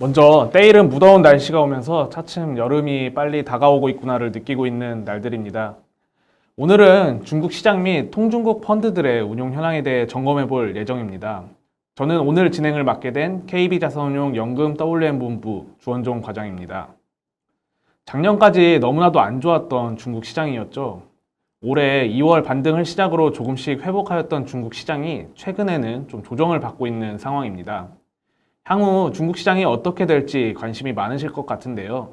먼저 때이른 무더운 날씨가 오면서 차츰 여름이 빨리 다가오고 있구나를 느끼고 있는 날들입니다. 오늘은 중국 시장 및 통중국 펀드들의 운용 현황에 대해 점검해 볼 예정입니다. 저는 오늘 진행을 맡게 된 KB자산운용 연금 WM 본부 주원종 과장입니다. 작년까지 너무나도 안 좋았던 중국 시장이었죠. 올해 2월 반등을 시작으로 조금씩 회복하였던 중국 시장이 최근에는 좀 조정을 받고 있는 상황입니다. 향후 중국 시장이 어떻게 될지 관심이 많으실 것 같은데요.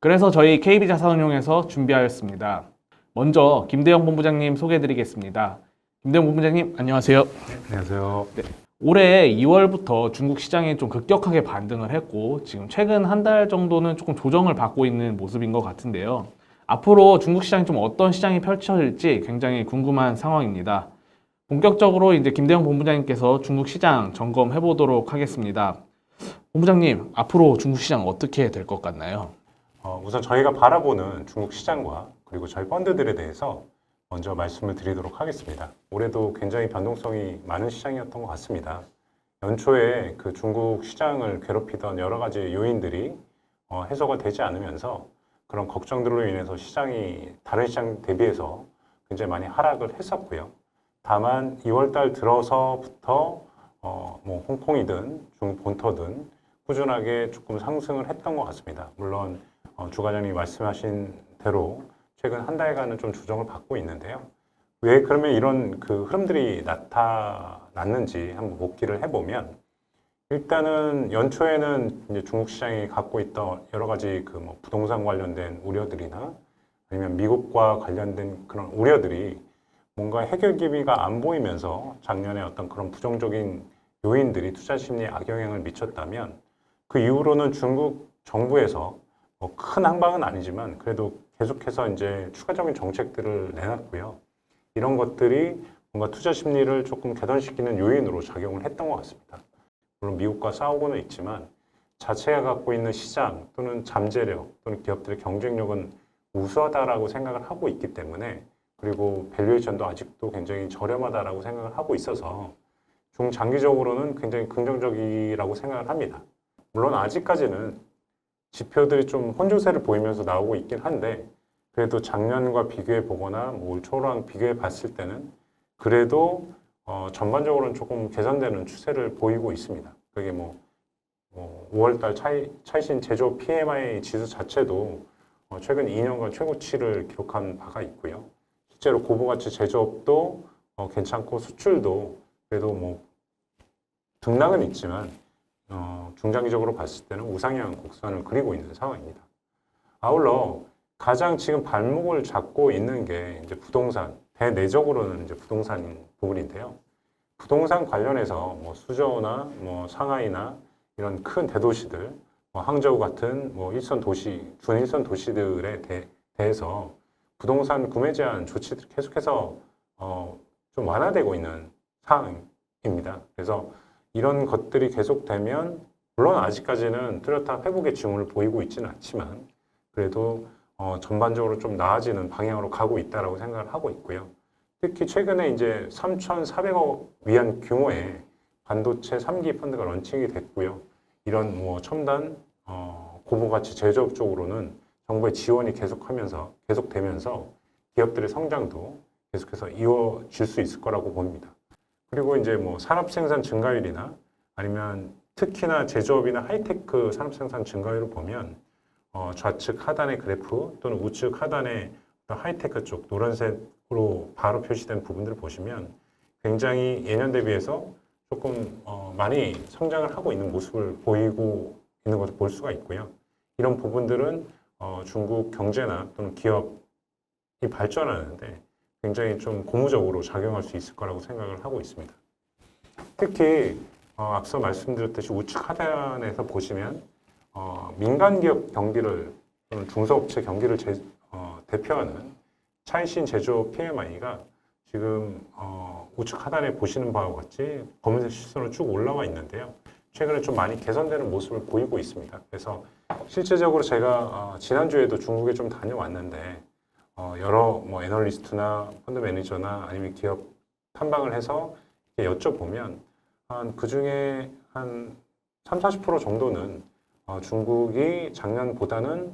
그래서 저희 KB자산운용에서 준비하였습니다. 먼저 김대영 본부장님 소개해 드리겠습니다. 김대영 본부장님, 안녕하세요. 안녕하세요. 네, 올해 2월부터 중국 시장이 좀 급격하게 반등을 했고, 지금 최근 한 달 정도는 조금 조정을 받고 있는 모습인 것 같은데요. 앞으로 중국 시장이 좀 어떤 시장이 펼쳐질지 굉장히 궁금한 상황입니다. 본격적으로 이제 김대영 본부장님께서 중국 시장 점검해 보도록 하겠습니다. 본부장님, 앞으로 중국 시장 어떻게 될 것 같나요? 우선 저희가 바라보는 중국 시장과 그리고 저희 펀드들에 대해서 먼저 말씀을 드리도록 하겠습니다. 올해도 굉장히 변동성이 많은 시장이었던 것 같습니다. 연초에 그 중국 시장을 괴롭히던 여러 가지 요인들이 해소가 되지 않으면서 그런 걱정들로 인해서 시장이 다른 시장 대비해서 굉장히 많이 하락을 했었고요. 다만 2월 달 들어서부터 뭐 홍콩이든 중국 본토든 꾸준하게 조금 상승을 했던 것 같습니다. 물론 주 과장님이 말씀하신 대로 최근 한 달간은 좀 조정을 받고 있는데요. 왜 그러면 이런 그 흐름들이 나타났는지 한번 복기를 해보면, 일단은 연초에는 이제 중국 시장이 갖고 있던 여러 가지 그 뭐 부동산 관련된 우려들이나 아니면 미국과 관련된 그런 우려들이 뭔가 해결 기미가 안 보이면서 작년에 어떤 그런 부정적인 요인들이 투자 심리에 악영향을 미쳤다면, 그 이후로는 중국 정부에서 뭐 큰 항방은 아니지만 그래도 계속해서 이제 추가적인 정책들을 내놨고요. 이런 것들이 뭔가 투자 심리를 조금 개선시키는 요인으로 작용을 했던 것 같습니다. 물론 미국과 싸우고는 있지만 자체가 갖고 있는 시장 또는 잠재력 또는 기업들의 경쟁력은 우수하다라고 생각을 하고 있기 때문에, 그리고 밸류에이션도 아직도 굉장히 저렴하다라고 생각을 하고 있어서 중장기적으로는 굉장히 긍정적이라고 생각을 합니다. 물론 아직까지는 지표들이 좀 혼조세를 보이면서 나오고 있긴 한데, 그래도 작년과 비교해 보거나 올 초랑 비교해 봤을 때는 그래도 전반적으로는 조금 개선되는 추세를 보이고 있습니다. 그게 뭐 5월달 차이신 제조업 PMI 지수 자체도 최근 2년간 최고치를 기록한 바가 있고요. 실제로 고부가치 제조업도 괜찮고 수출도 그래도 뭐 등락은 있지만 중장기적으로 봤을 때는 우상향 곡선을 그리고 있는 상황입니다. 아울러 가장 지금 발목을 잡고 있는 게 이제 부동산, 대내적으로는 이제 부동산인 부분인데요. 부동산 관련해서 뭐 수저우나 뭐 상하이나 이런 큰 대도시들, 뭐 항저우 같은 뭐 일선 도시, 준일선 도시들에 대해서 부동산 구매 제한 조치들이 계속해서 좀 완화되고 있는 상황입니다. 그래서 이런 것들이 계속되면, 물론 아직까지는 뚜렷한 회복의 징후를 보이고 있지는 않지만 그래도 전반적으로 좀 나아지는 방향으로 가고 있다라고 생각을 하고 있고요. 특히 최근에 이제 3,400억 위안 규모의 반도체 3기 펀드가 런칭이 됐고요. 이런 뭐 첨단 고부가치 제조업 쪽으로는 정부의 지원이 계속되면서 기업들의 성장도 계속해서 이어질 수 있을 거라고 봅니다. 그리고 이제 뭐 산업 생산 증가율이나 아니면 특히나 제조업이나 하이테크 산업 생산 증가율을 보면 좌측 하단의 그래프 또는 우측 하단의 하이테크 쪽 노란색으로 바로 표시된 부분들을 보시면 굉장히 예년 대비해서 조금 많이 성장을 하고 있는 모습을 보이고 있는 것을 볼 수가 있고요. 이런 부분들은 중국 경제나 또는 기업이 발전하는데 굉장히 좀 고무적으로 작용할 수 있을 거라고 생각을 하고 있습니다. 특히 앞서 말씀드렸듯이 우측 하단에서 보시면 민간 기업 경기를 또는 중소업체 경기를 대표하는 차이신 제조업 PMI가 지금 우측 하단에 보시는 바와 같이 검은색 실선으로 쭉 올라와 있는데요. 최근에 좀 많이 개선되는 모습을 보이고 있습니다. 그래서 실제적으로 제가 지난주에도 중국에 좀 다녀왔는데 여러 뭐 애널리스트나 펀드 매니저나 아니면 기업 탐방을 해서 여쭤보면 그 중에 한 30, 40% 정도는 중국이 작년보다는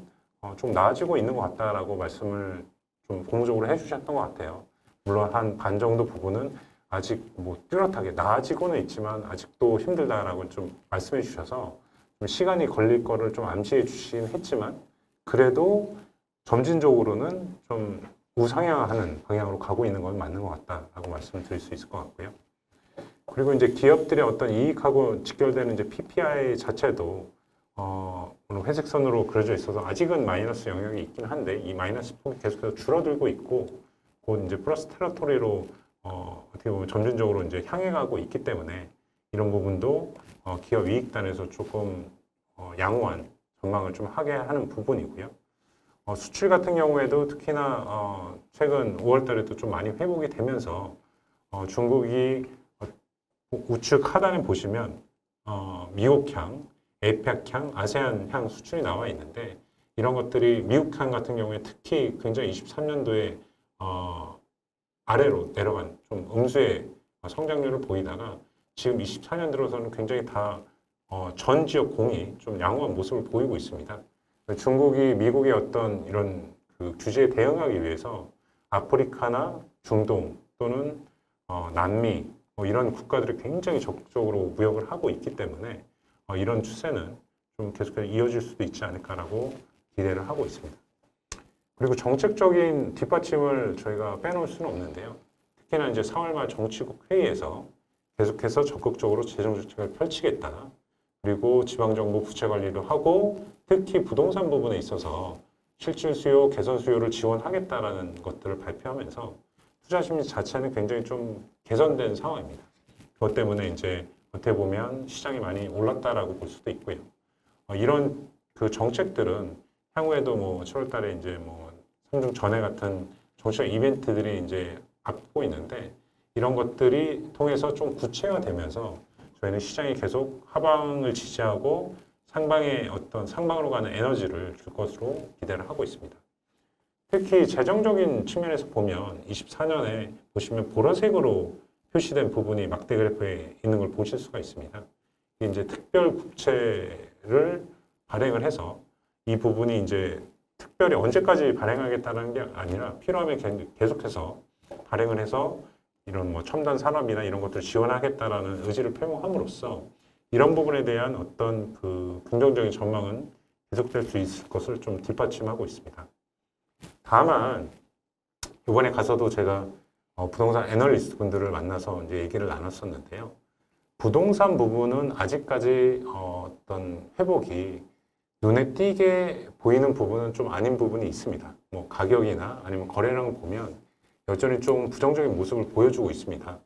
좀 나아지고 있는 것 같다라고 말씀을 좀 공적으로 해주셨던 것 같아요. 물론 한 반 정도 부분은 아직 뭐 뚜렷하게 나아지고는 있지만 아직도 힘들다라고 좀 말씀해 주셔서 좀 시간이 걸릴 거를 좀 암시해 주시긴 했지만 그래도 점진적으로는 좀 우상향하는 방향으로 가고 있는 건 맞는 것 같다라고 말씀을 드릴 수 있을 것 같고요. 그리고 이제 기업들의 어떤 이익하고 직결되는 이제 PPI 자체도 물론 회색 선으로 그려져 있어서 아직은 마이너스 영역이 있긴 한데 이 마이너스 폭이 계속해서 줄어들고 있고 곧 이제 플러스 테라토리로 어떻게 보면 점진적으로 이제 향해 가고 있기 때문에 이런 부분도 기업 이익단에서 조금 양호한 전망을 좀 하게 하는 부분이고요. 수출 같은 경우에도 특히나 최근 5월 달에도 좀 많이 회복이 되면서 중국이 우측 하단에 보시면 미국향, 에이펙향, 아세안향 수출이 나와 있는데 이런 것들이 미국향 같은 경우에 특히 굉장히 23년도에 아래로 내려간 좀 음수의 성장률을 보이다가 지금 24년 들어서는 굉장히 다 전 지역 공이 좀 양호한 모습을 보이고 있습니다. 중국이 미국의 어떤 이런 그 규제에 대응하기 위해서 아프리카나 중동 또는 남미 이런 국가들이 굉장히 적극적으로 무역을 하고 있기 때문에 이런 추세는 좀 계속해서 이어질 수도 있지 않을까라고 기대를 하고 있습니다. 그리고 정책적인 뒷받침을 저희가 빼놓을 수는 없는데요. 특히나 이제 4월 말 정치국 회의에서 계속해서 적극적으로 재정 정책을 펼치겠다. 그리고 지방정부 부채 관리를 하고 특히 부동산 부분에 있어서 실질 수요, 개선 수요를 지원하겠다라는 것들을 발표하면서 투자 심리 자체는 굉장히 좀 개선된 상황입니다. 그것 때문에 이제 어떻게 보면 시장이 많이 올랐다라고 볼 수도 있고요. 이런 그 정책들은 향후에도 뭐 7월 달에 이제 뭐 삼중 전회 같은 정치적 이벤트들이 이제 앞두고 있는데 이런 것들이 통해서 좀 구체화되면서 저희는 시장이 계속 하방을 지지하고 상방의 어떤 상방으로 가는 에너지를 줄 것으로 기대를 하고 있습니다. 특히 재정적인 측면에서 보면 24년에 보시면 보라색으로 표시된 부분이 막대 그래프에 있는 걸 보실 수가 있습니다. 이게 이제 특별 국채를 발행을 해서 이 부분이 이제 특별히 언제까지 발행하겠다는 게 아니라 필요하면 계속해서 발행을 해서 이런 뭐 첨단 산업이나 이런 것들을 지원하겠다라는 의지를 표명함으로써 이런 부분에 대한 어떤 그 긍정적인 전망은 계속될 수 있을 것을 좀 뒷받침하고 있습니다. 다만 이번에 가서도 제가 부동산 애널리스트 분들을 만나서 이제 얘기를 나눴었는데요. 부동산 부분은 아직까지 어떤 회복이 눈에 띄게 보이는 부분은 좀 아닌 부분이 있습니다. 뭐 가격이나 아니면 거래량을 보면 여전히 좀 부정적인 모습을 보여주고 있습니다.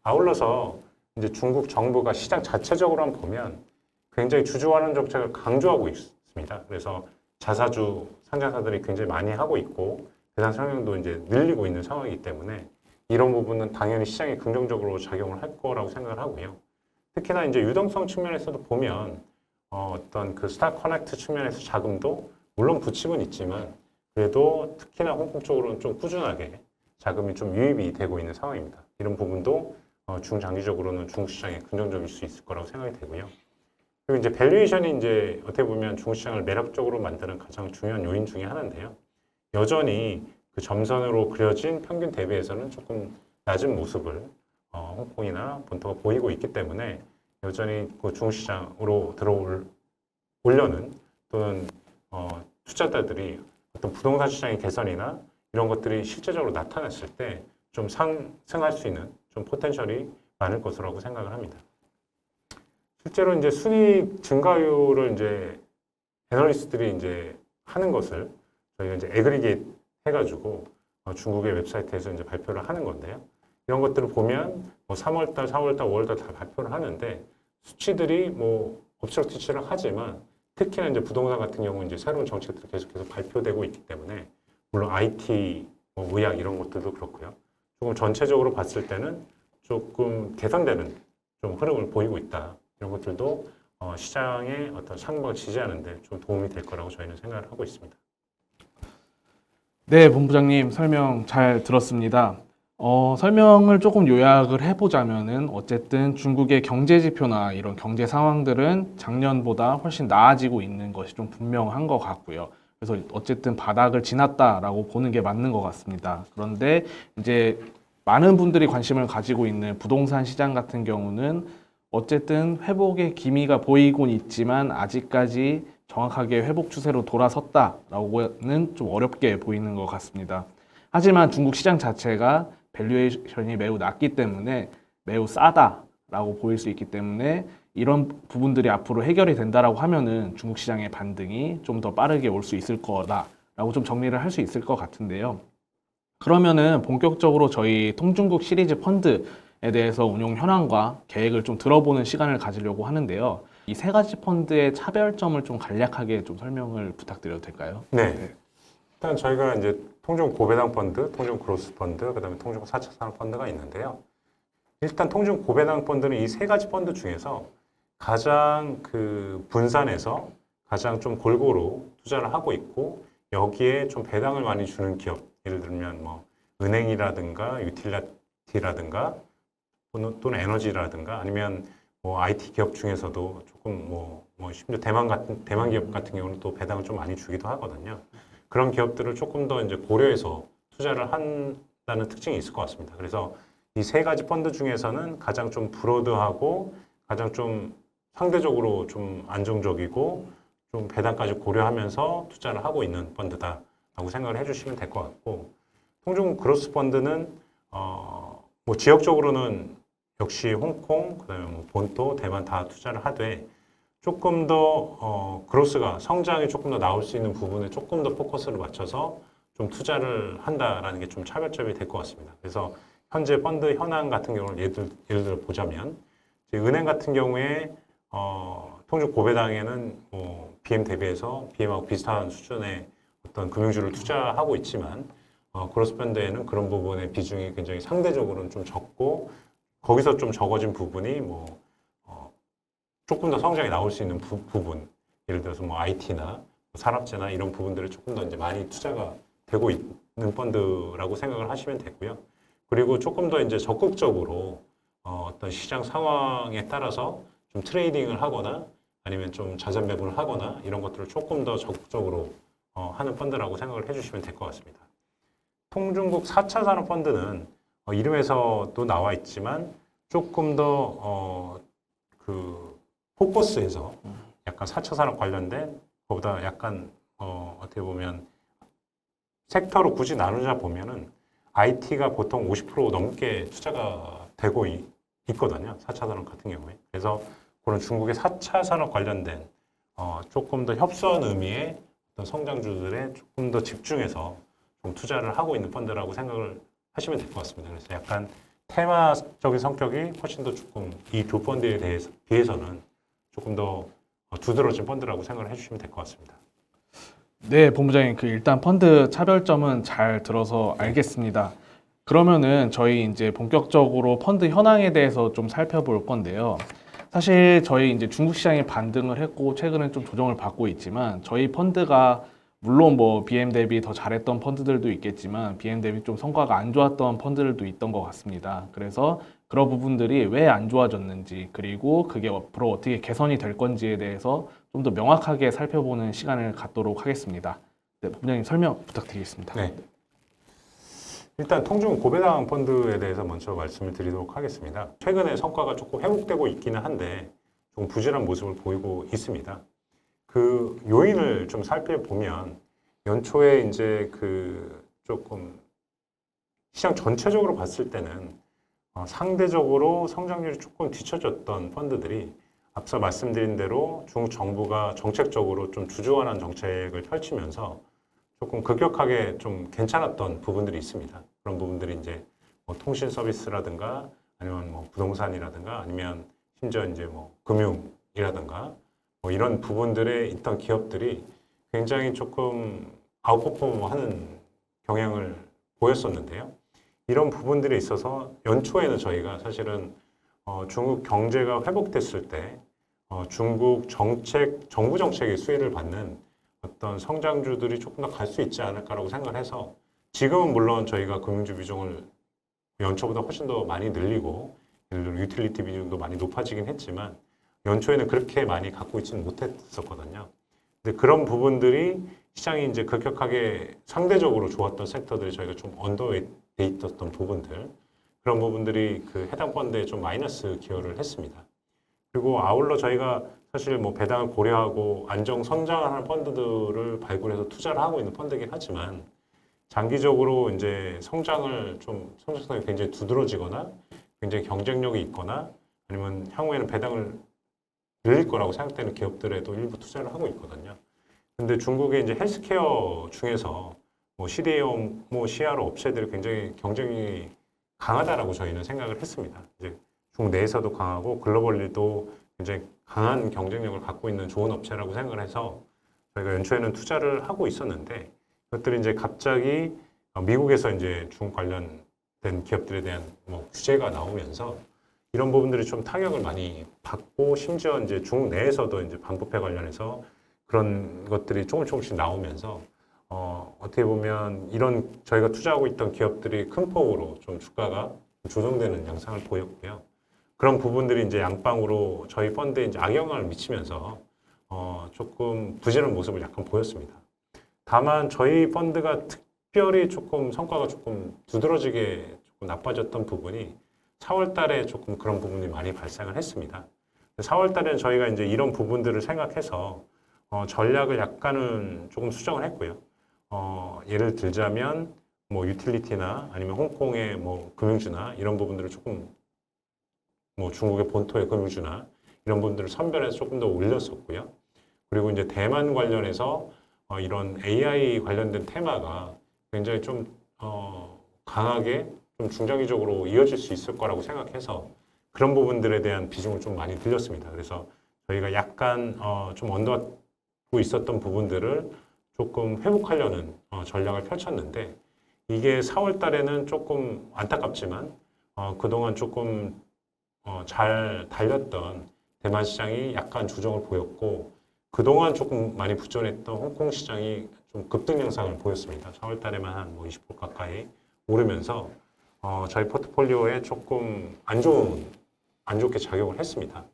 아울러서 이제 중국 정부가 시장 자체적으로 한번 보면 굉장히 주주환원 정책을 강조하고 있습니다. 그래서 자사주 상장사들이 굉장히 많이 하고 있고 대상 상량도 이제 늘리고 있는 상황이기 때문에 이런 부분은 당연히 시장에 긍정적으로 작용을 할 거라고 생각을 하고요. 특히나 이제 유동성 측면에서도 보면 어떤 그 스타 커넥트 측면에서 자금도 물론 부침은 있지만 그래도 특히나 홍콩 쪽으로는 좀 꾸준하게 자금이 좀 유입이 되고 있는 상황입니다. 이런 부분도 중장기적으로는 중국 시장에 긍정적일 수 있을 거라고 생각이 되고요. 그리고 이제 밸류에이션이 이제 어떻게 보면 중국 시장을 매력적으로 만드는 가장 중요한 요인 중에 하나인데요. 여전히 그 점선으로 그려진 평균 대비해서는 조금 낮은 모습을 홍콩이나 본토가 보이고 있기 때문에 여전히 그 중국 시장으로 들어오려는 또는 투자자들이 어떤 부동산 시장의 개선이나 이런 것들이 실제적으로 나타났을 때 좀 상승할 수 있는 좀 포텐셜이 많을 것이라고 생각을 합니다. 실제로 이제 순이익 증가율을 이제 애널리스트들이 이제 하는 것을 저희가 이제 애그리게이트 해가지고 중국의 웹사이트에서 이제 발표를 하는 건데요. 이런 것들을 보면 뭐 3월달, 4월달, 5월달 다 발표를 하는데 수치들이 뭐 엎치락뒤치락 하지만 특히나 이제 부동산 같은 경우 이제 새로운 정책들이 계속해서 발표되고 있기 때문에 물론 IT, 뭐 의학 이런 것들도 그렇고요. 조금 전체적으로 봤을 때는 조금 개선되는 좀 흐름을 보이고 있다. 이런 것들도 시장의 어떤 상방을 지지하는 데 좀 도움이 될 거라고 저희는 생각을 하고 있습니다. 네, 본부장님 설명 잘 들었습니다. 설명을 조금 요약을 해보자면은 어쨌든 중국의 경제 지표나 이런 경제 상황들은 작년보다 훨씬 나아지고 있는 것이 좀 분명한 것 같고요. 그래서 어쨌든 바닥을 지났다라고 보는 게 맞는 것 같습니다. 그런데 이제 많은 분들이 관심을 가지고 있는 부동산 시장 같은 경우는 어쨌든 회복의 기미가 보이곤 있지만 아직까지 정확하게 회복 추세로 돌아섰다라고는 좀 어렵게 보이는 것 같습니다. 하지만 중국 시장 자체가 밸류에이션이 매우 낮기 때문에 매우 싸다라고 보일 수 있기 때문에 이런 부분들이 앞으로 해결이 된다라고 하면은 중국 시장의 반등이 좀 더 빠르게 올 수 있을 거다라고 좀 정리를 할 수 있을 것 같은데요. 그러면은 본격적으로 저희 통중국 시리즈 펀드에 대해서 운용 현황과 계획을 좀 들어보는 시간을 가지려고 하는데요. 이 세 가지 펀드의 차별점을 좀 간략하게 좀 설명을 부탁드려도 될까요? 네. 일단 저희가 이제 통중 고배당 펀드, 통중 그로스 펀드, 그다음에 통중 4차 산업 펀드가 있는데요. 일단 통중 고배당 펀드는 이 세 가지 펀드 중에서 가장 그 분산해서 가장 좀 골고루 투자를 하고 있고 여기에 좀 배당을 많이 주는 기업, 예를 들면 뭐 은행이라든가 유틸리티라든가 또는 에너지라든가 아니면 뭐 IT 기업 중에서도 조금 뭐 심지어 대만 기업 같은 경우는 또 배당을 좀 많이 주기도 하거든요. 그런 기업들을 조금 더 이제 고려해서 투자를 한다는 특징이 있을 것 같습니다. 그래서 이 세 가지 펀드 중에서는 가장 좀 브로드하고 가장 좀 상대적으로 좀 안정적이고 좀 배당까지 고려하면서 투자를 하고 있는 펀드다라고 생각을 해주시면 될 것 같고 통중 그로스 펀드는 뭐 지역적으로는 역시 홍콩, 그다음에 뭐 본토, 대만 다 투자를 하되 조금 더 그로스가 성장이 조금 더 나올 수 있는 부분에 조금 더 포커스를 맞춰서 좀 투자를 한다라는 게 좀 차별점이 될 것 같습니다. 그래서 현재 펀드 현황 같은 경우를 예를 들어 보자면 이제 은행 같은 경우에 통중 고배당에는 뭐 BM 대비해서 BM하고 비슷한 수준의 어떤 금융주를 투자하고 있지만 그로스 펀드에는 그런 부분의 비중이 굉장히 상대적으로는 좀 적고 거기서 좀 적어진 부분이 뭐 조금 더 성장이 나올 수 있는 부분, 예를 들어서 뭐 IT나 산업재나 이런 부분들을 조금 더 이제 많이 투자가 되고 있는 펀드라고 생각을 하시면 되고요. 그리고 조금 더 이제 적극적으로 어떤 시장 상황에 따라서 좀 트레이딩을 하거나 아니면 좀 자산 배분을 하거나 이런 것들을 조금 더 적극적으로 하는 펀드라고 생각을 해주시면 될 것 같습니다. 통중국 4차 산업 펀드는 이름에서도 나와 있지만 조금 더 포커스에서 약간 4차 산업 관련된 그보다 약간 어떻게 보면 섹터로 굳이 나누자 보면은 IT가 보통 50% 넘게 투자가 되고 있거든요. 4차 산업 같은 경우에. 그래서 그런 중국의 4차 산업 관련된 조금 더 협소한 의미의 어떤 성장주들에 조금 더 집중해서 좀 투자를 하고 있는 펀드라고 생각을 하시면 될 것 같습니다. 그래서 약간 테마적인 성격이 훨씬 더 조금 이 두 펀드에 비해서는 조금 더 두드러진 펀드라고 생각을 해주시면 될 것 같습니다. 네, 본부장님, 일단 펀드 차별점은 잘 들어서 알겠습니다. 그러면은 저희 이제 본격적으로 펀드 현황에 대해서 좀 살펴볼 건데요. 사실 저희 이제 중국 시장이 반등을 했고 최근에 좀 조정을 받고 있지만 저희 펀드가 물론 뭐 BM 대비 더 잘했던 펀드들도 있겠지만 BM 대비 좀 성과가 안 좋았던 펀드들도 있던 것 같습니다. 그래서 그런 부분들이 왜 안 좋아졌는지 그리고 그게 앞으로 어떻게 개선이 될 건지에 대해서 좀 더 명확하게 살펴보는 시간을 갖도록 하겠습니다. 네, 본부장님 설명 부탁드리겠습니다. 네. 일단 통중 고배당 펀드에 대해서 먼저 말씀을 드리도록 하겠습니다. 최근에 성과가 조금 회복되고 있기는 한데 좀 부진한 모습을 보이고 있습니다. 그 요인을 좀 살펴보면 연초에 이제 조금 시장 전체적으로 봤을 때는 상대적으로 성장률이 조금 뒤처졌던 펀드들이 앞서 말씀드린 대로 중국 정부가 정책적으로 좀 주주환원 정책을 펼치면서 조금 급격하게 좀 괜찮았던 부분들이 있습니다. 그런 부분들이 이제 뭐 통신 서비스라든가 아니면 뭐 부동산이라든가 아니면 심지어 이제 뭐 금융이라든가 뭐 이런 부분들에 있던 기업들이 굉장히 조금 아웃퍼폼하는 경향을 보였었는데요. 이런 부분들에 있어서 연초에는 저희가 사실은 중국 경제가 회복됐을 때 중국 정부 정책의 수혜를 받는 어떤 성장주들이 조금 더 갈 수 있지 않을까라고 생각을 해서 지금은 물론 저희가 금융주 비중을 연초보다 훨씬 더 많이 늘리고 예를 들어 유틸리티 비중도 많이 높아지긴 했지만 연초에는 그렇게 많이 갖고 있지는 못했었거든요. 근데 그런 부분들이 시장이 이제 급격하게 상대적으로 좋았던 섹터들이 저희가 좀 언더웨이트 돼 있었던 부분들 그런 부분들이 그 해당 펀드에 좀 마이너스 기여를 했습니다. 그리고 아울러 저희가 사실 뭐 배당을 고려하고 안정 성장하는 펀드들을 발굴해서 투자를 하고 있는 펀드이긴 하지만 장기적으로 이제 성장성장이 굉장히 두드러지거나 굉장히 경쟁력이 있거나 아니면 향후에는 배당을 늘릴 거라고 생각되는 기업들에도 일부 투자를 하고 있거든요. 근데 중국의 이제 헬스케어 중에서 뭐 CDMO, CRO 업체들이 굉장히 경쟁이 강하다라고 저희는 생각을 했습니다. 이제 중국 내에서도 강하고 글로벌리도 굉장히 강한 경쟁력을 갖고 있는 좋은 업체라고 생각을 해서 저희가 연초에는 투자를 하고 있었는데 그것들이 이제 갑자기 미국에서 이제 중국 관련된 기업들에 대한 뭐 규제가 나오면서 이런 부분들이 좀 타격을 많이 받고 심지어 이제 중국 내에서도 이제 반부패 관련해서 그런 것들이 조금씩 나오면서 어떻게 보면 이런 저희가 투자하고 있던 기업들이 큰 폭으로 좀 주가가 조정되는 양상을 보였고요. 그런 부분들이 이제 양방으로 저희 펀드에 이제 악영향을 미치면서 조금 부진한 모습을 약간 보였습니다. 다만 저희 펀드가 특별히 조금 성과가 조금 두드러지게 조금 나빠졌던 부분이 4월 달에 조금 그런 부분이 많이 발생을 했습니다. 4월 달에는 저희가 이제 이런 부분들을 생각해서 전략을 약간은 조금 수정을 했고요. 예를 들자면 뭐 유틸리티나 아니면 홍콩의 뭐 금융주나 이런 부분들을 조금 뭐 중국의 본토의 금융주나 이런 부분들을 선별해서 조금 더 올렸었고요. 그리고 이제 대만 관련해서 이런 AI 관련된 테마가 굉장히 좀 강하게 좀 중장기적으로 이어질 수 있을 거라고 생각해서 그런 부분들에 대한 비중을 좀 많이 들렸습니다. 그래서 저희가 약간 좀 언더하고 있었던 부분들을 조금 회복하려는 전략을 펼쳤는데 이게 4월 달에는 조금 안타깝지만 그동안 조금 잘 달렸던 대만 시장이 약간 조정을 보였고 그동안 조금 많이 부진했던 홍콩 시장이 좀 급등 양상을 보였습니다. 4월 달에만 한 뭐 20% 가까이 오르면서 저희 포트폴리오에 조금 안 좋게 작용을 했습니다.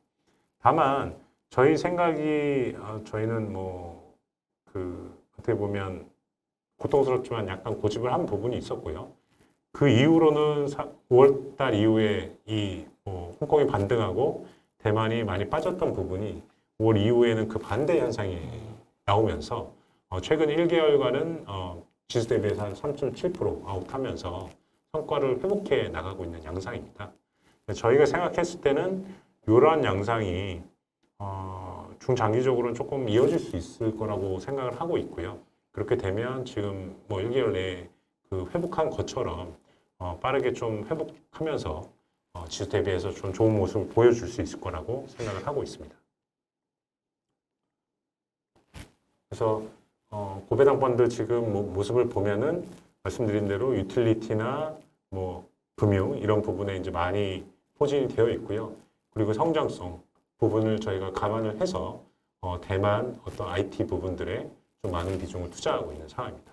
다만 저희 생각이 저희는 뭐 그 어떻게 보면 고통스럽지만 약간 고집을 한 부분이 있었고요. 그 이후로는 5월 달 이후에 이 홍콩이 반등하고 대만이 많이 빠졌던 부분이 5월 이후에는 그 반대 현상이 나오면서 최근 1개월간은 지수 대비해서 한 3.7% 아웃하면서 성과를 회복해 나가고 있는 양상입니다. 저희가 생각했을 때는 이러한 양상이 중장기적으로는 조금 이어질 수 있을 거라고 생각을 하고 있고요. 그렇게 되면 지금 뭐 1개월 내에 그 회복한 것처럼 빠르게 좀 회복하면서 지수 대비해서 좀 좋은 모습을 보여줄 수 있을 거라고 생각을 하고 있습니다. 그래서 고배당 펀드 지금 모습을 보면은 말씀드린 대로 유틸리티나 뭐 금융 이런 부분에 이제 많이 포진이 되어 있고요. 그리고 성장성 부분을 저희가 감안을 해서 대만 어떤 IT 부분들에 좀 많은 비중을 투자하고 있는 상황입니다.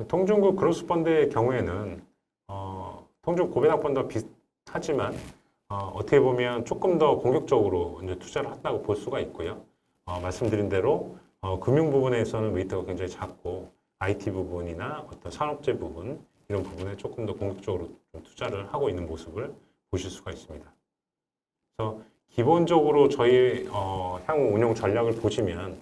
통중국 그로스 펀드의 경우에는 통중국 고배당 펀드와 비슷하지만 어떻게 보면 조금 더 공격적으로 이제 투자를 한다고 볼 수가 있고요. 말씀드린 대로 금융 부분에서는 웨이트가 굉장히 작고 IT 부분이나 어떤 산업재 부분 이런 부분에 조금 더 공격적으로 좀 투자를 하고 있는 모습을 보실 수가 있습니다. 그래서 기본적으로 저희 향후 운용 전략을 보시면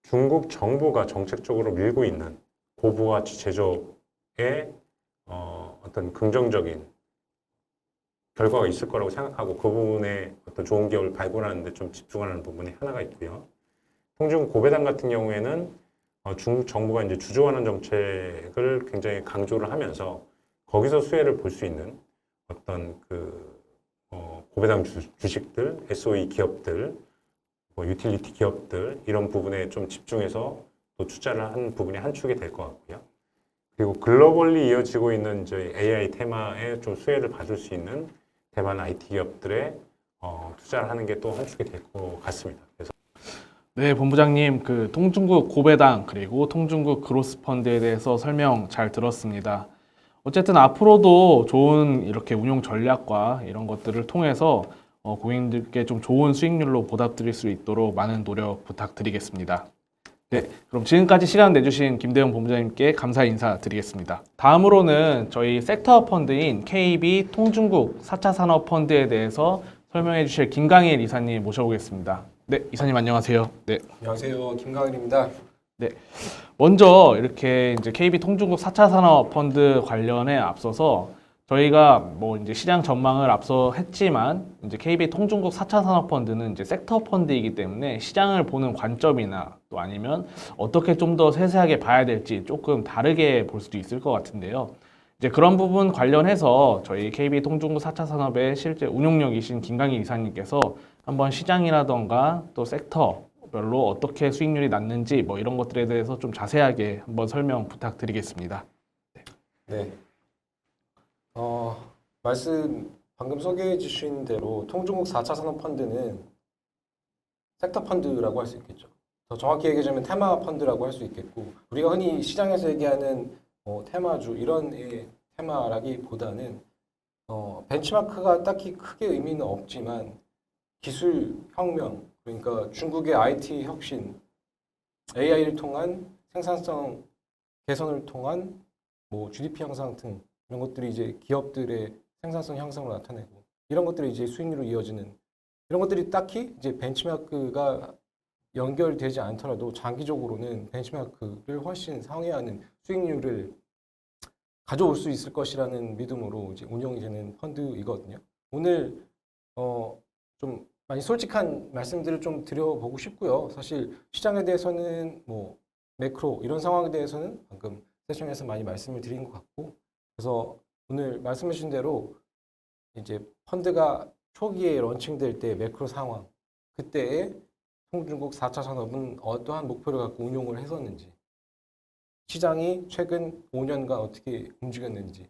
중국 정부가 정책적으로 밀고 있는 고부가치 제조업에 어떤 긍정적인 결과가 있을 거라고 생각하고 그 부분에 어떤 좋은 기업을 발굴하는 데 좀 집중하는 부분이 하나가 있고요. 통중 고배당 같은 경우에는 중국 정부가 이제 주주환원 정책을 굉장히 강조를 하면서 거기서 수혜를 볼 수 있는 어떤 그 고배당 주식들, SOE 기업들, 뭐 유틸리티 기업들 이런 부분에 좀 집중해서 또 투자를 한 부분이 한 축이 될 것 같고요. 그리고 글로벌리 이어지고 있는 저희 AI 테마에 좀 수혜를 받을 수 있는 대만 IT 기업들에 투자를 하는 게 또 한 축이 될 것 같습니다. 그래서 네, 본부장님, 그 통중국 고배당 그리고 통중국 그로스 펀드에 대해서 설명 잘 들었습니다. 어쨌든 앞으로도 좋은 이렇게 운용 전략과 이런 것들을 통해서 고객님들께 좀 좋은 수익률로 보답드릴 수 있도록 많은 노력 부탁드리겠습니다. 네, 그럼 지금까지 시간 내주신 김대영 본부장님께 감사 인사드리겠습니다. 다음으로는 저희 섹터 펀드인 KB 통중국 4차 산업 펀드에 대해서 설명해 주실 김강일 이사님 모셔보겠습니다. 네, 이사님 안녕하세요. 네. 안녕하세요. 김강일입니다. 네. 먼저 이렇게 이제 KB 통중국 4차 산업 펀드 관련에 앞서서 저희가 뭐 이제 시장 전망을 앞서 했지만 이제 KB 통중국 4차 산업 펀드는 이제 섹터 펀드이기 때문에 시장을 보는 관점이나 또 아니면 어떻게 좀 더 세세하게 봐야 될지 조금 다르게 볼 수도 있을 것 같은데요. 이제 그런 부분 관련해서 저희 KB 통중국 4차 산업의 실제 운용력이신 김강희 이사님께서 한번 시장이라던가 또 섹터별로 어떻게 수익률이 났는지 뭐 이런 것들에 대해서 좀 자세하게 한번 설명 부탁드리겠습니다. 네. 말씀 방금 소개해 주신 대로 통중국 4차 산업펀드는 섹터 펀드라고 할 수 있겠죠. 더 정확히 얘기하자면 테마 펀드라고 할 수 있겠고, 우리가 흔히 시장에서 얘기하는 테마주 이런 테마라기보다는 벤치마크가 딱히 크게 의미는 없지만 기술 혁명, 그러니까 중국의 IT 혁신, AI를 통한 생산성 개선을 통한 뭐 GDP 향상 등 이런 것들이 이제 기업들의 생산성 향상으로 나타내고 이런 것들이 이제 수익률로 이어지는 이런 것들이 딱히 이제 벤치마크가 연결되지 않더라도 장기적으로는 벤치마크를 훨씬 상회하는 수익률을 가져올 수 있을 것이라는 믿음으로 이제 운영이 되는 펀드이거든요. 오늘 좀 많이 솔직한 말씀들을 좀 드려보고 싶고요. 사실 시장에 대해서는 뭐 매크로 이런 상황에 대해서는 방금 세션에서 많이 말씀을 드린 것 같고, 그래서 오늘 말씀해 주신 대로 이제 펀드가 초기에 런칭될 때 매크로 상황, 그때의 통중국 4차 산업은 어떠한 목표를 갖고 운용을 했었는지, 시장이 최근 5년간 어떻게 움직였는지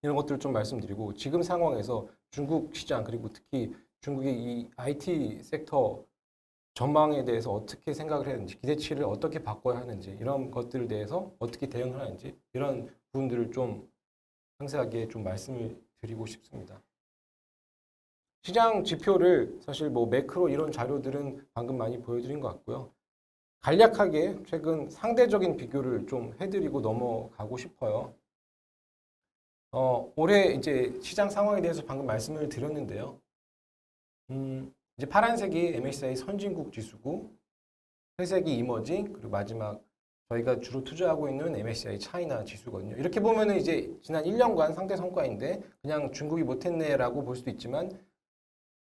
이런 것들을 좀 말씀드리고, 지금 상황에서 중국 시장 그리고 특히 중국의 이 IT 섹터 전망에 대해서 어떻게 생각을 했는지, 기대치를 어떻게 바꿔야 하는지, 이런 것들에 대해서 어떻게 대응을 하는지 이런 부분들을 좀 상세하게 좀 말씀을 드리고 싶습니다. 시장 지표를 사실 뭐 매크로 이런 자료들은 방금 많이 보여드린 것 같고요. 간략하게 최근 상대적인 비교를 좀 해드리고 넘어가고 싶어요. 올해 이제 시장 상황에 대해서 방금 말씀을 드렸는데요. 이제 파란색이 MSCI 선진국 지수고, 회색이 이머징, 그리고 마지막 저희가 주로 투자하고 있는 MSCI 차이나 지수거든요. 이렇게 보면은 이제 지난 1년간 상대 성과인데 그냥 중국이 못했네라고 볼 수도 있지만,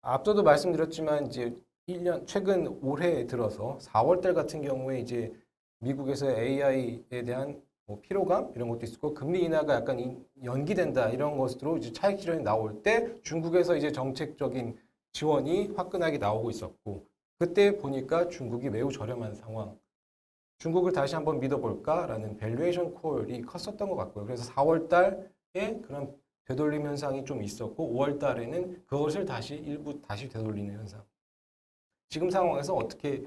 앞서도 말씀드렸지만 이제 1년 최근 올해 들어서 4월달 같은 경우에 이제 미국에서 AI에 대한 뭐 피로감 이런 것도 있었고, 금리 인하가 약간 연기된다 이런 것으로 이제 차익 실현이 나올 때 중국에서 이제 정책적인 지원이 화끈하게 나오고 있었고, 그때 보니까 중국이 매우 저렴한 상황, 중국을 다시 한번 믿어볼까라는 밸류에이션 콜이 컸었던 것 같고요. 그래서 4월 달에 그런 되돌림 현상이 좀 있었고, 5월 달에는 그것을 다시 일부 다시 되돌리는 현상. 지금 상황에서 어떻게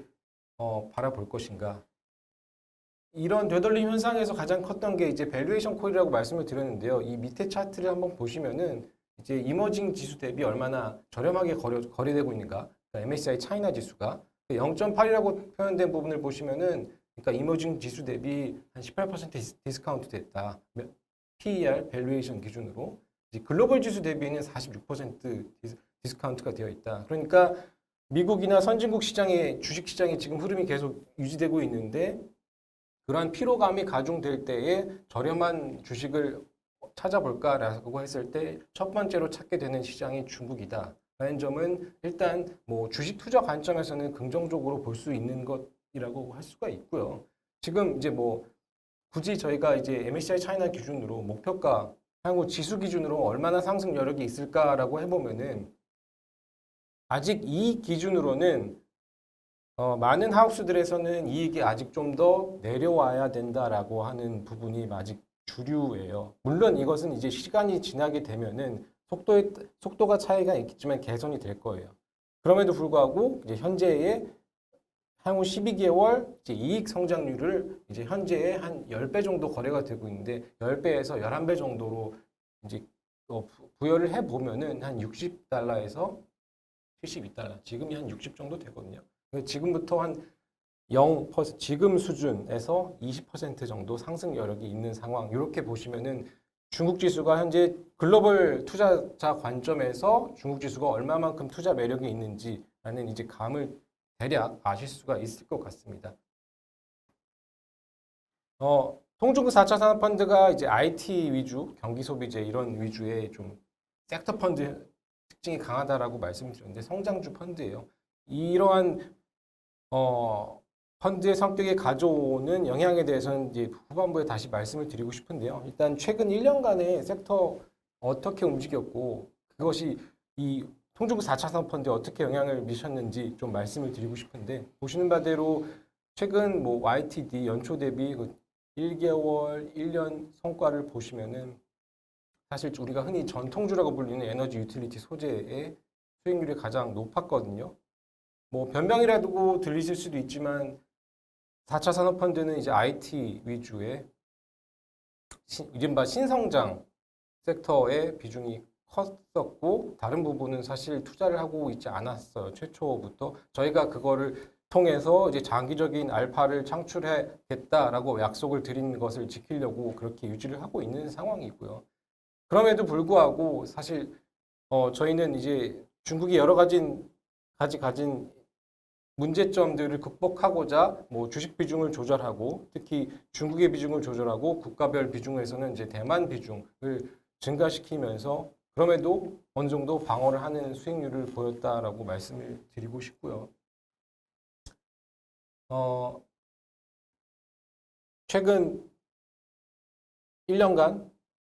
바라볼 것인가. 이런 되돌림 현상에서 가장 컸던 게 이제 밸류에이션 콜이라고 말씀을 드렸는데요. 이 밑에 차트를 한번 보시면은 이제 이머징 지수 대비 얼마나 저렴하게 거래되고 있는가. 그러니까 MSCI 차이나 지수가 0.8이라고 표현된 부분을 보시면은, 그러니까 이머징 지수 대비 한 18% 디스카운트 됐다. PER 밸류에이션 기준으로. 이제 글로벌 지수 대비는 46% 디스카운트가 되어 있다. 그러니까 미국이나 선진국 시장의 주식 시장의 지금 흐름이 계속 유지되고 있는데, 그러한 피로감이 가중될 때에 저렴한 주식을 찾아볼까라고 했을 때 첫 번째로 찾게 되는 시장이 중국이다 라는 점은 일단 뭐 주식 투자 관점에서는 긍정적으로 볼 수 있는 것이라고 할 수가 있고요. 지금 이제 뭐 굳이 저희가 이제 MSCI 차이나 기준으로 목표가 한국 지수 기준으로 얼마나 상승 여력이 있을까라고 해보면은, 아직 이 기준으로는 많은 하우스들에서는 이익이 아직 좀 더 내려와야 된다라고 하는 부분이 아직 주류예요. 물론 이것은 이제 시간이 지나게 되면은 속도가 차이가 있겠지만 개선이 될 거예요. 그럼에도 불구하고 이제 현재의 향후 12개월 이제 이익 성장률을 이제 현재의 한 10배 정도 거래가 되고 있는데 10배에서 11배 정도로 이제 부여를 해 보면은 한 60달러에서 72달러. 지금이 한 60 정도 되거든요. 지금부터 한 0%, 지금 수준에서 20% 정도 상승 여력이 있는 상황. 이렇게 보시면은 중국 지수가 현재 글로벌 투자자 관점에서 중국 지수가 얼마만큼 투자 매력이 있는지라는 이제 감을 대략 아실 수가 있을 것 같습니다. 통중국 4차 산업펀드가 이제 IT 위주, 경기 소비재 이런 위주의 좀 섹터 펀드 특징이 강하다라고 말씀드렸는데 성장주 펀드예요. 이러한 펀드의 성격이 가져오는 영향에 대해서는 이제 후반부에 다시 말씀을 드리고 싶은데요. 일단 최근 1년간의 섹터 어떻게 움직였고 그것이 이 통중국 4차 산업펀드에 어떻게 영향을 미쳤는지 좀 말씀을 드리고 싶은데 보시는 바대로 최근 뭐 YTD 연초 대비 1개월, 1년 성과를 보시면은 사실 우리가 흔히 전통주라고 불리는 에너지 유틸리티 소재의 수익률이 가장 높았거든요. 뭐 변명이라고 들리실 수도 있지만 4차 산업펀드는 이제 IT 위주의 이른바 신성장 섹터의 비중이 컸었고 다른 부분은 사실 투자를 하고 있지 않았어요. 최초부터 저희가 그거를 통해서 이제 장기적인 알파를 창출하겠다라고 약속을 드린 것을 지키려고 그렇게 유지를 하고 있는 상황이고요. 그럼에도 불구하고 사실 저희는 이제 중국이 여러 가지 가진 문제점들을 극복하고자 뭐 주식 비중을 조절하고 특히 중국의 비중을 조절하고 국가별 비중에서는 이제 대만 비중을 증가시키면서 그럼에도 어느 정도 방어를 하는 수익률을 보였다라고 말씀을 드리고 싶고요. 최근 1년간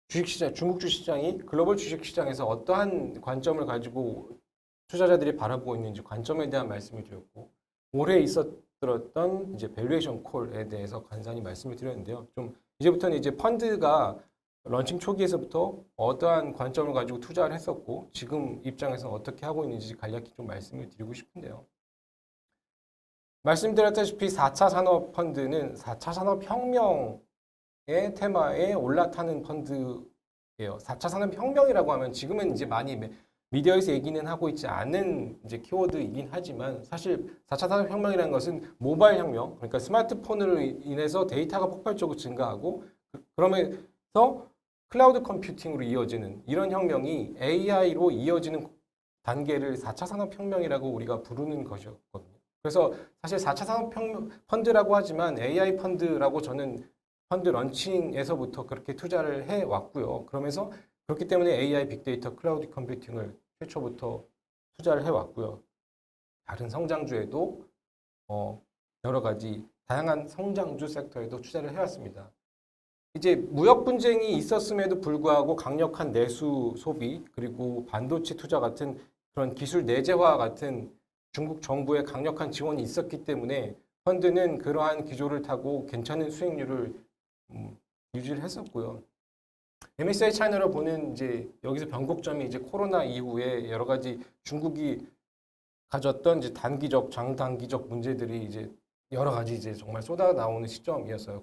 주식시장, 중국 주식시장이 글로벌 주식시장에서 어떠한 관점을 가지고 투자자들이 바라보고 있는지 관점에 대한 말씀을 드렸고 올해 있었던 이제 밸류에이션 콜에 대해서 간단히 말씀을 드렸는데요. 좀 이제부터는 이제 펀드가 런칭 초기에서부터 어떠한 관점을 가지고 투자를 했었고 지금 입장에서 어떻게 하고 있는지 간략히 좀 말씀을 드리고 싶은데요. 말씀드렸다시피 4차 산업펀드는 4차 산업혁명의 테마에 올라타는 펀드예요. 4차 산업혁명이라고 하면 지금은 이제 많이 미디어에서 얘기는 하고 있지 않은 이제 키워드이긴 하지만 사실 4차 산업혁명이라는 것은 모바일 혁명, 그러니까 스마트폰으로 인해서 데이터가 폭발적으로 증가하고 그러면서 클라우드 컴퓨팅으로 이어지는 이런 혁명이 AI로 이어지는 단계를 4차 산업혁명이라고 우리가 부르는 것이었거든요. 그래서 사실 4차 산업혁명 펀드라고 하지만 AI 펀드라고 저는 펀드 런칭에서부터 그렇게 투자를 해왔고요. 그러면서 그렇기 때문에 AI, 빅데이터, 클라우드 컴퓨팅을 최초부터 투자를 해왔고요. 다른 성장주에도 여러 가지 다양한 성장주 섹터에도 투자를 해왔습니다. 이제 무역 분쟁이 있었음에도 불구하고 강력한 내수 소비 그리고 반도체 투자 같은 그런 기술 내재화 같은 중국 정부의 강력한 지원이 있었기 때문에 펀드는 그러한 기조를 타고 괜찮은 수익률을 유지를 했었고요. MSCI 차이나로 보는 이제 여기서 변곡점이 이제 코로나 이후에 여러 가지 중국이 가졌던 이제 단기적, 장단기적 문제들이 이제 여러 가지 이제 정말 쏟아 나오는 시점이었어요.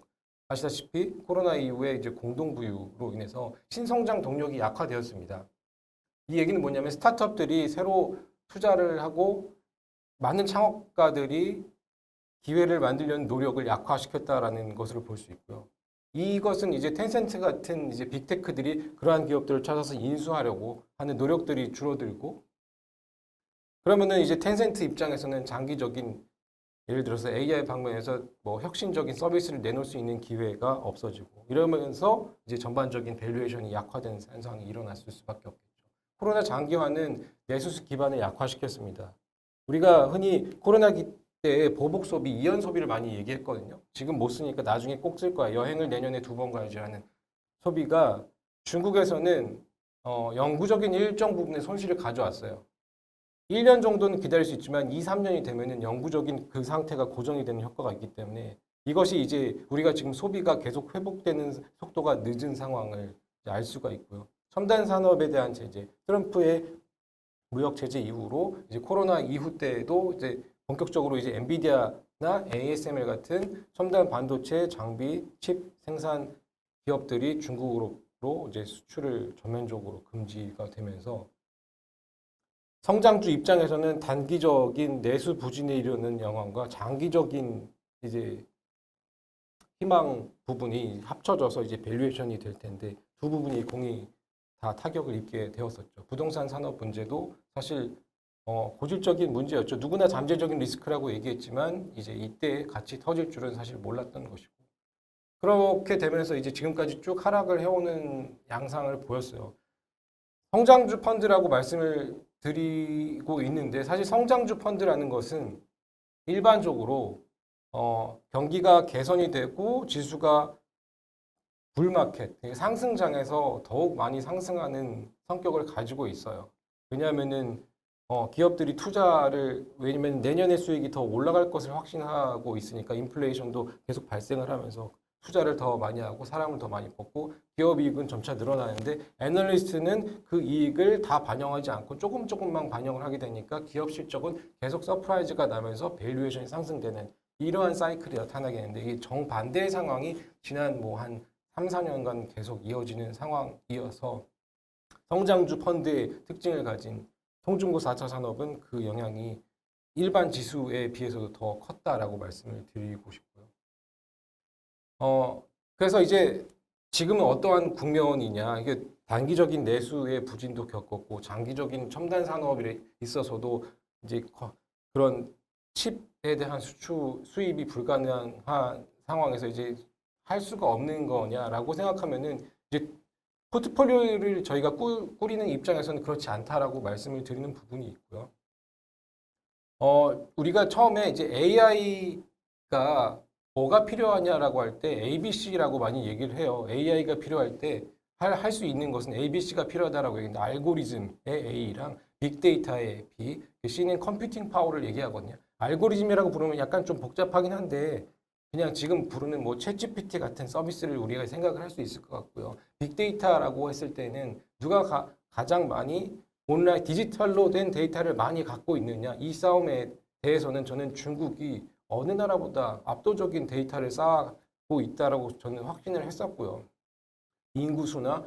아시다시피 코로나 이후에 이제 공동부유로 인해서 신성장 동력이 약화되었습니다. 이 얘기는 뭐냐면 스타트업들이 새로 투자를 하고 많은 창업가들이 기회를 만들려는 노력을 약화시켰다라는 것을 볼 수 있고요. 이것은 이제 텐센트 같은 이제 빅테크들이 그러한 기업들을 찾아서 인수하려고 하는 노력들이 줄어들고 그러면은 이제 텐센트 입장에서는 장기적인 예를 들어서 AI 방면에서 뭐 혁신적인 서비스를 내놓을 수 있는 기회가 없어지고 이러면서 이제 전반적인 밸류에이션이 약화되는 현상이 일어났을 수밖에 없겠죠. 코로나 장기화는 내수수 기반을 약화시켰습니다. 우리가 흔히 코로나 때 보복 소비, 이연 소비를 많이 얘기했거든요. 지금 못 쓰니까 나중에 꼭 쓸 거야. 여행을 내년에 2번 가야지 하는 소비가 중국에서는 영구적인 일정 부분의 손실을 가져왔어요. 1년 정도는 기다릴 수 있지만 2, 3년이 되면은 영구적인 그 상태가 고정이 되는 효과가 있기 때문에 이것이 이제 우리가 지금 소비가 계속 회복되는 속도가 늦은 상황을 알 수가 있고요. 첨단 산업에 대한 제재, 트럼프의 무역 제재 이후로 이제 코로나 이후 때에도 이제 본격적으로 이제 엔비디아는 ASML 같은 첨단 반도체 장비 칩 생산 기업들이 중국으로 이제 수출을 전면적으로 금지가 되면서 성장주 입장에서는 단기적인 내수 부진에 이르는 영향과 장기적인 이제 희망 부분이 합쳐져서 이제 밸류에이션이 될 텐데 두 부분이 공이 다 타격을 입게 되었었죠. 부동산 산업 문제도 사실 고질적인 문제였죠. 누구나 잠재적인 리스크라고 얘기했지만 이제 이때 같이 터질 줄은 사실 몰랐던 것이고 그렇게 되면서 이제 지금까지 쭉 하락을 해오는 양상을 보였어요. 성장주 펀드라고 말씀을 드리고 있는데 사실 성장주 펀드라는 것은 일반적으로 경기가 개선이 되고 지수가 불마켓, 상승장에서 더욱 많이 상승하는 성격을 가지고 있어요. 왜냐하면은 기업들이 투자를 왜냐면 내년의 수익이 더 올라갈 것을 확신하고 있으니까 인플레이션도 계속 발생을 하면서 투자를 더 많이 하고 사람을 더 많이 뽑고 기업 이익은 점차 늘어나는데 애널리스트는 그 이익을 다 반영하지 않고 조금만 반영을 하게 되니까 기업 실적은 계속 서프라이즈가 나면서 밸류에이션이 상승되는 이러한 사이클이 나타나겠는데 이게 정반대의 상황이 지난 뭐 한 3, 4년간 계속 이어지는 상황이어서 성장주 펀드의 특징을 가진 통중고 4차 산업은 그 영향이 일반 지수에 비해서도 더 컸다라고 말씀을 드리고 싶고요. 그래서 이제 지금은 어떠한 국면이냐 이게 단기적인 내수의 부진도 겪었고 장기적인 첨단 산업에 있어서도 이제 그런 칩에 대한 수입이 불가능한 상황에서 이제 할 수가 없는 거냐라고 생각하면은 이제 포트폴리오를 저희가 꾸리는 입장에서는 그렇지 않다라고 말씀을 드리는 부분이 있고요. 우리가 처음에 이제 AI가 뭐가 필요하냐라고 할 때 ABC라고 많이 얘기를 해요. AI가 필요할 때 할 수 있는 것은 ABC가 필요하다라고 얘기하는데 알고리즘의 A랑 빅데이터의 B, C는 컴퓨팅 파워를 얘기하거든요. 알고리즘이라고 부르면 약간 좀 복잡하긴 한데 그냥 지금 부르는 뭐 챗GPT 같은 서비스를 우리가 생각을 할 수 있을 것 같고요. 빅데이터라고 했을 때는 누가 가장 많이 온라인 디지털로 된 데이터를 많이 갖고 있느냐 이 싸움에 대해서는 저는 중국이 어느 나라보다 압도적인 데이터를 쌓고 있다라고 저는 확신을 했었고요. 인구수나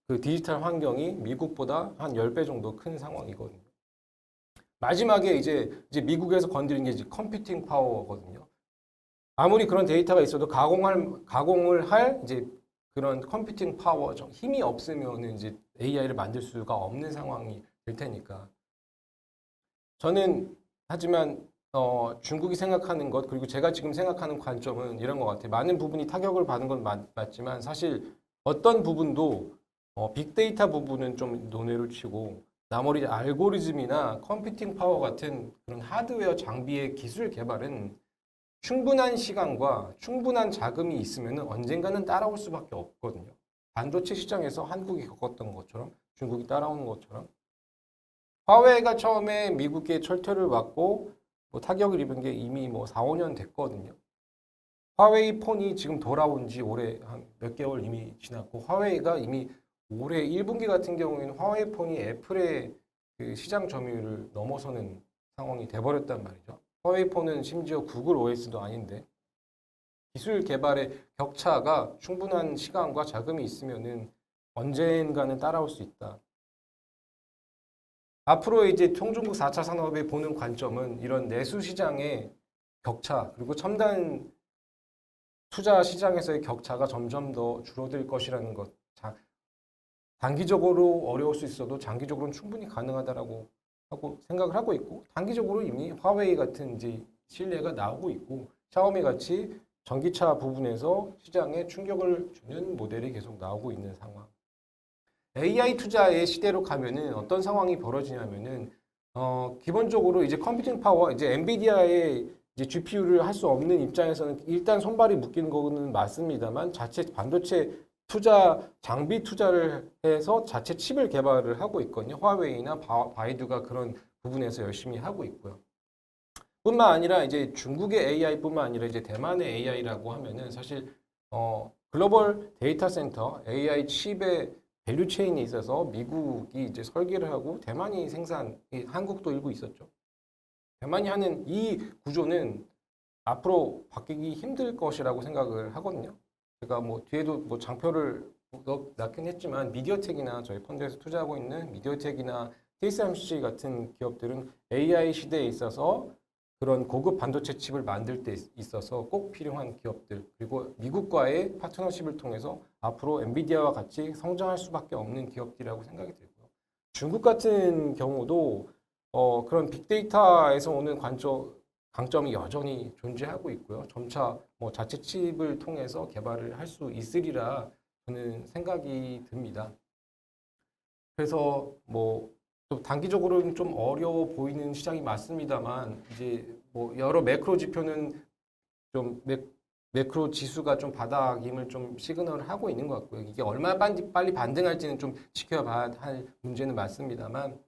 그 디지털 환경이 미국보다 한 10배 정도 큰 상황이거든요. 마지막에 이제 미국에서 건드린 게 이제 컴퓨팅 파워거든요. 아무리 그런 데이터가 있어도 가공을 할 이제 그런 컴퓨팅 파워, 힘이 없으면 이제 AI를 만들 수가 없는 상황이 될 테니까. 저는 하지만 중국이 생각하는 것 그리고 제가 지금 생각하는 관점은 이런 것 같아요. 많은 부분이 타격을 받은 건 맞지만 사실 어떤 부분도 빅데이터 부분은 좀 논외로 치고 나머지 알고리즘이나 컴퓨팅 파워 같은 그런 하드웨어 장비의 기술 개발은 충분한 시간과 충분한 자금이 있으면 언젠가는 따라올 수밖에 없거든요. 반도체 시장에서 한국이 겪었던 것처럼 중국이 따라오는 것처럼 화웨이가 처음에 미국에 철퇴를 받고 뭐 타격을 입은 게 이미 뭐 4, 5년 됐거든요. 화웨이 폰이 지금 돌아온 지 올해 한 몇 개월 이미 지났고 화웨이가 이미 올해 1분기 같은 경우에는 화웨이 폰이 애플의 그 시장 점유율을 넘어서는 상황이 돼버렸단 말이죠. 화웨이 폰은 심지어 구글 OS도 아닌데 기술 개발의 격차가 충분한 시간과 자금이 있으면은 언젠가는 따라올 수 있다. 앞으로 이제 통중국 4차 산업에 보는 관점은 이런 내수 시장의 격차 그리고 첨단 투자 시장에서의 격차가 점점 더 줄어들 것이라는 것. 단기적으로 어려울 수 있어도 장기적으로는 충분히 가능하다라고 하고 생각을 하고 있고 단기적으로 이미 화웨이 같은 이제 신뢰가 나오고 있고 샤오미 같이 전기차 부분에서 시장에 충격을 주는 모델이 계속 나오고 있는 상황. AI 투자의 시대로 가면은 어떤 상황이 벌어지냐면은 기본적으로 이제 컴퓨팅 파워 이제 엔비디아의 이제 GPU를 할 수 없는 입장에서는 일단 손발이 묶이는 거는 맞습니다만 자체 반도체 장비 투자를 해서 자체 칩을 개발을 하고 있거든요. 화웨이나 바이두가 그런 부분에서 열심히 하고 있고요. 뿐만 아니라 이제 중국의 AI뿐만 아니라 이제 대만의 AI라고 하면은 사실 글로벌 데이터 센터 AI 칩의 밸류 체인에 있어서 미국이 이제 설계를 하고 대만이 한국도 일부 있었죠. 대만이 하는 이 구조는 앞으로 바뀌기 힘들 것이라고 생각을 하거든요. 제가 뭐 뒤에도 뭐 장표를 넣긴 했지만 미디어텍이나 저희 펀드에서 투자하고 있는 미디어텍이나 TSMC 같은 기업들은 AI 시대에 있어서 그런 고급 반도체 칩을 만들 때 있어서 꼭 필요한 기업들, 그리고 미국과의 파트너십을 통해서 앞으로 엔비디아와 같이 성장할 수밖에 없는 기업들이라고 생각이 들고요. 중국 같은 경우도 그런 빅데이터에서 오는 강점이 여전히 존재하고 있고요. 점차 뭐 자체 칩을 통해서 개발을 할 수 있으리라 저는 생각이 듭니다. 그래서 뭐 또 단기적으로는 좀 어려워 보이는 시장이 맞습니다만 이제 뭐 여러 매크로 지표는 좀 매크로 지수가 좀 바닥임을 좀 시그널을 하고 있는 것 같고요. 이게 얼마나 빨리 반등할지는 좀 지켜봐야 할 문제는 맞습니다만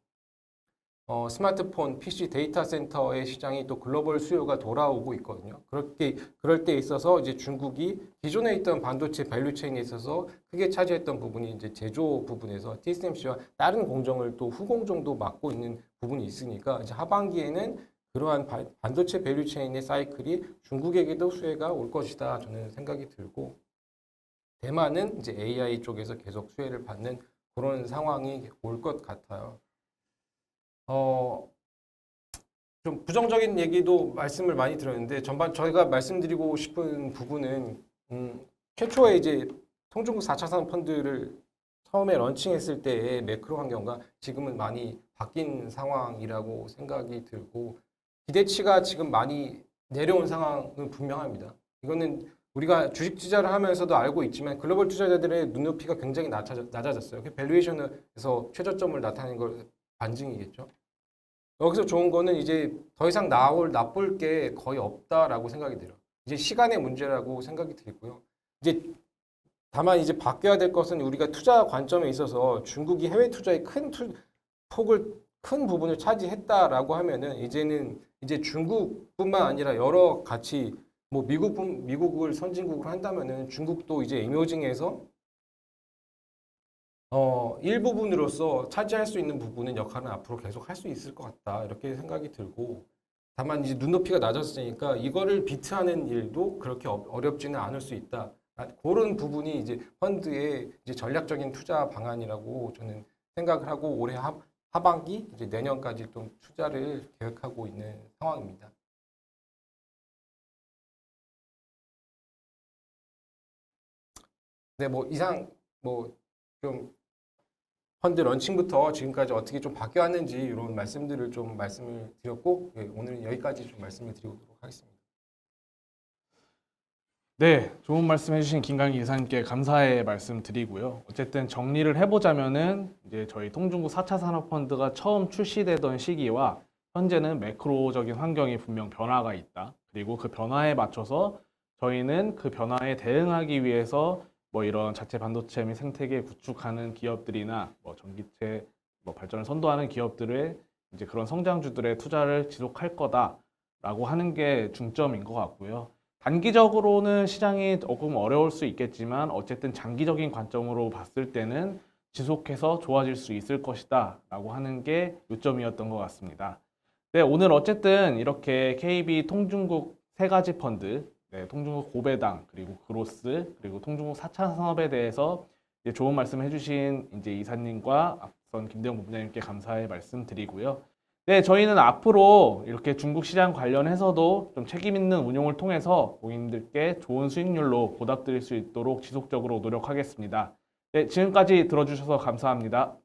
스마트폰, PC 데이터 센터의 시장이 또 글로벌 수요가 돌아오고 있거든요. 그럴 때 있어서 이제 중국이 기존에 있던 반도체 밸류체인에 있어서 크게 차지했던 부분이 이제 제조 부분에서 TSMC와 다른 공정을 또 후공정도 맡고 있는 부분이 있으니까 이제 하반기에는 그러한 반도체 밸류체인의 사이클이 중국에게도 수혜가 올 것이다 저는 생각이 들고, 대만은 이제 AI 쪽에서 계속 수혜를 받는 그런 상황이 올 것 같아요. 좀 부정적인 얘기도 말씀을 많이 드렸는데 전반 저희가 말씀드리고 싶은 부분은 최초에 이제 통중국 4차 산업 펀드를 처음에 런칭했을 때의 매크로 환경과 지금은 많이 바뀐 상황이라고 생각이 들고, 기대치가 지금 많이 내려온 상황은 분명합니다. 이거는 우리가 주식 투자를 하면서도 알고 있지만 글로벌 투자자들의 눈높이가 굉장히 낮아졌어요. 밸류에이션에서 최저점을 나타낸 걸 반증이겠죠. 여기서 좋은 거는 이제 더 이상 나쁠 게 거의 없다라고 생각이 들어요. 이제 시간의 문제라고 생각이 들고요. 이제 다만 이제 바뀌어야 될 것은 우리가 투자 관점에 있어서 중국이 해외 투자의 큰 부분을 차지했다라고 하면은 이제는 이제 중국뿐만 아니라 여러 같이 뭐 미국을 선진국으로 한다면은 중국도 이제 이머징에서 일부분으로서 차지할 수 있는 부분은 역할은 앞으로 계속 할 수 있을 것 같다. 이렇게 생각이 들고, 다만 이제 눈높이가 낮아졌으니까 이거를 비트하는 일도 그렇게 어렵지는 않을 수 있다. 그런 부분이 이제 펀드의 이제 전략적인 투자 방안이라고 저는 생각을 하고 올해 하반기 이제 내년까지 좀 투자를 계획하고 있는 상황입니다. 네, 뭐 이상 좀 펀드 런칭부터 지금까지 어떻게 좀 바뀌었는지 이런 말씀들을 좀 말씀을 드렸고, 예, 오늘은 여기까지 좀 말씀을 드리도록 하겠습니다. 네, 좋은 말씀 해주신 김강희 이사님께 감사의 말씀 드리고요. 어쨌든 정리를 해보자면은 이제 저희 통중국 4차 산업펀드가 처음 출시되던 시기와 현재는 매크로적인 환경이 분명 변화가 있다. 그리고 그 변화에 맞춰서 저희는 그 변화에 대응하기 위해서 뭐 이런 자체 반도체 및 생태계 구축하는 기업들이나 뭐 전기체 뭐 발전을 선도하는 기업들의 이제 그런 성장주들의 투자를 지속할 거다라고 하는 게 중점인 것 같고요. 단기적으로는 시장이 조금 어려울 수 있겠지만 어쨌든 장기적인 관점으로 봤을 때는 지속해서 좋아질 수 있을 것이다 라고 하는 게 요점이었던 것 같습니다. 네, 오늘 어쨌든 이렇게 KB 통중국 세 가지 펀드, 네, 통중국 고배당, 그리고 그로스, 그리고 통중국 4차 산업에 대해서 이제 좋은 말씀 해주신 이제 이사님과 앞선 김대영 본부장님께 감사의 말씀 드리고요. 네, 저희는 앞으로 이렇게 중국 시장 관련해서도 좀 책임 있는 운용을 통해서 고객님들께 좋은 수익률로 보답드릴 수 있도록 지속적으로 노력하겠습니다. 네, 지금까지 들어주셔서 감사합니다.